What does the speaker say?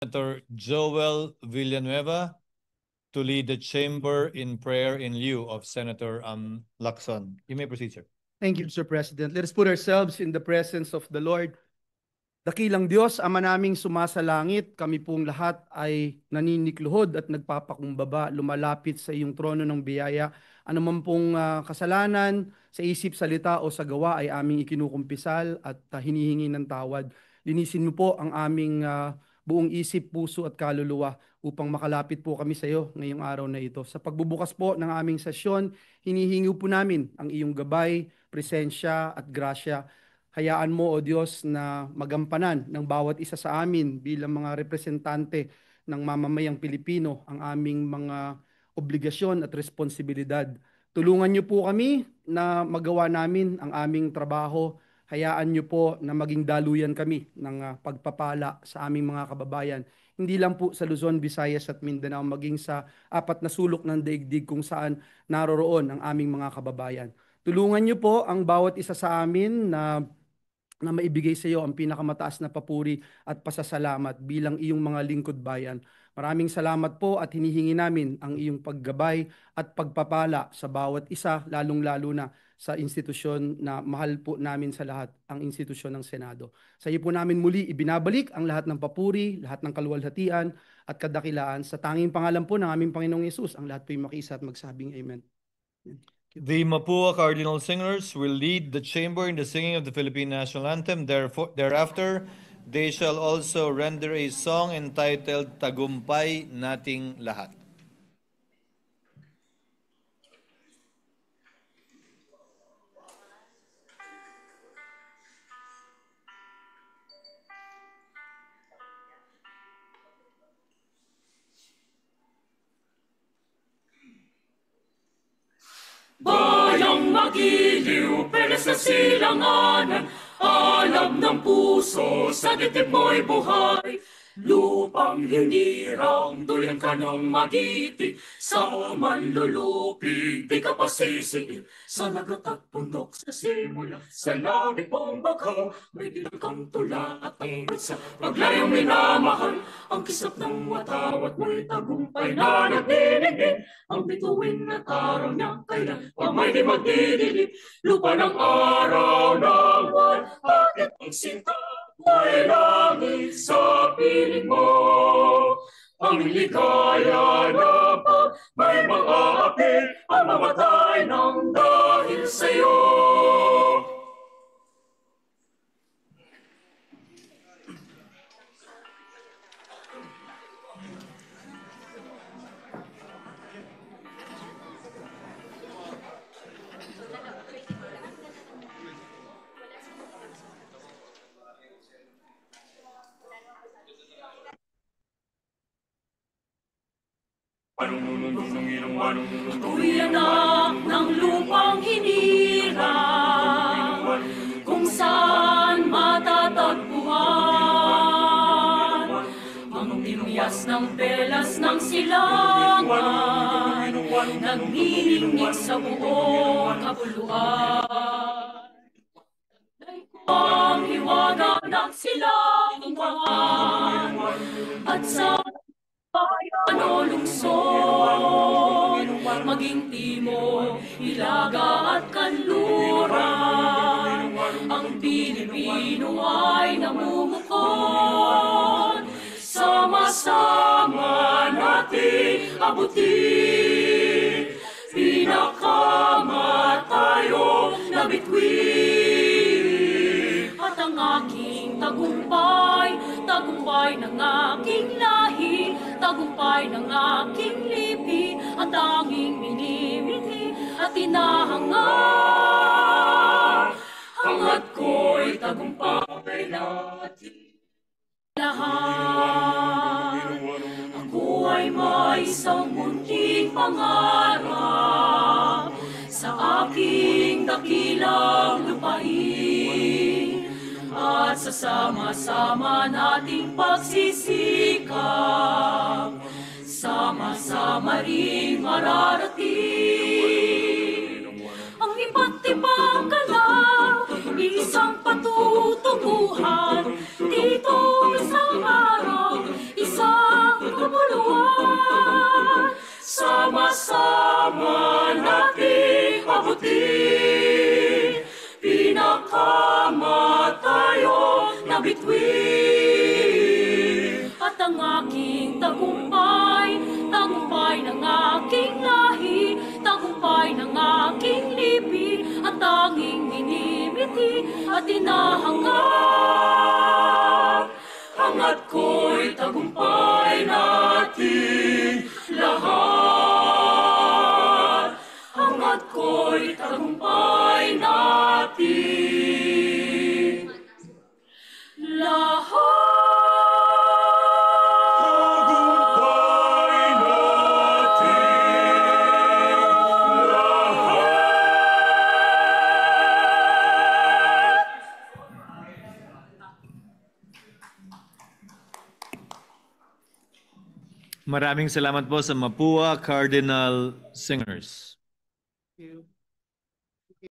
Senator Joel Villanueva to lead the chamber in prayer in lieu of Senator Lacson. You may proceed, sir. Thank you, Mr. President. Let us put ourselves in the presence of the Lord. Dakilang Diyos, Ama naming sumasalangit, kami pong lahat ay naninikluhod at nagpapakumbaba, lumalapit sa iyong trono ng biyaya. Ano man pong kasalanan sa isip, salita o sa gawa ay aming ikinukumpisal at hinihingi ng tawad. Linisin mo po ang aming buong isip, puso at kaluluwa upang makalapit po kami sa iyo ngayong araw na ito. Sa pagbubukas po ng aming sesyon, hinihingi po namin ang iyong gabay, presensya at grasya. Hayaan mo, O Diyos, na magampanan ng bawat isa sa amin bilang mga representante ng mamamayang Pilipino ang aming mga obligasyon at responsibilidad. Tulungan niyo po kami na magawa namin ang aming trabaho. Hayaan niyo po na maging daluyan kami ng pagpapala sa aming mga kababayan. Hindi lang po sa Luzon, Visayas at Mindanao, maging sa apat na sulok ng daigdig kung saan naroroon ang aming mga kababayan. Tulungan niyo po ang bawat isa sa amin na maibigay sa iyo ang pinakamataas na papuri at pasasalamat bilang iyong mga lingkod bayan. Maraming salamat po at hinihingi namin ang iyong paggabay at pagpapala sa bawat isa, lalong-lalo na sa institusyon na mahal po namin sa lahat, ang institusyon ng Senado. Sa iyo po namin muli ibinabalik ang lahat ng papuri, lahat ng kaluwalhatian at kadakilaan sa tanging pangalan po ng aming Panginoong Yesus. Ang lahat po ay makiisa at magsabing Amen. The Mapua Cardinal Singers will lead the chamber in the singing of the Philippine National Anthem. Thereafter, they shall also render a song entitled Tagumpay Nating Lahat. Bayang magiliw, pero sa silanganan, alam ng puso, sa dibdib mo'y buhay. Lupang hinirang, duyan ka ng magiti, sa manlulupig, di ka pa sisiil. Sa lagat at bundok, sa simula, sa langit mong bakaw, may dilang kang tula at ang bansa. Paglayong minamahal, ang kisap ng watawat mo'y tagumpay na nagdinigin. Ang bituin at araw niya kailan, pag may di magdidilip, lupa ng araw ng buwan, bakit ang sinta? May langit sa piling mo, ang ligaya na pag may mga api ang mamatay ng dahil sa'yo. Ako'y anak ng lupang hinirang, kung saan matatagpuan ang timyas ng pelas ng silangan, nagniningning sa buong kabuluhan. Ang hiwaga ng silangan at sa bayan o lungsod, maging timog, hilaga at kanluran, ang Pilipino ay namumukod. Sama-sama natin abutin, pinakamatayong na bituin. At ang aking tagumpay, tagumpay ng aking lahi, tagumpay ng aking lipi, ang tanging minimiti at inahangad. Hangad ko'y tagumpay natin lahat. Ako ay may isang munting pangarap sa aking dakilang lupain, at sa sama-sama nating pagsisikap, sama-sama rin mararating ang iba't ibang galaw, isang patutunguhan dito sa araw, isang puti, pinakamatayong na bituin. At ang aking tagumpay, tagumpay ng aking lahi, tagumpay ng aking lipi, at tanging minimiti at inahangad. Hangat ko'y tagumpay natin lahat. Hangat ko'y tagumpay natin lahat. Tagumpay natin lahat. Maraming salamat po sa Mapua Cardinal Singers. Thank you.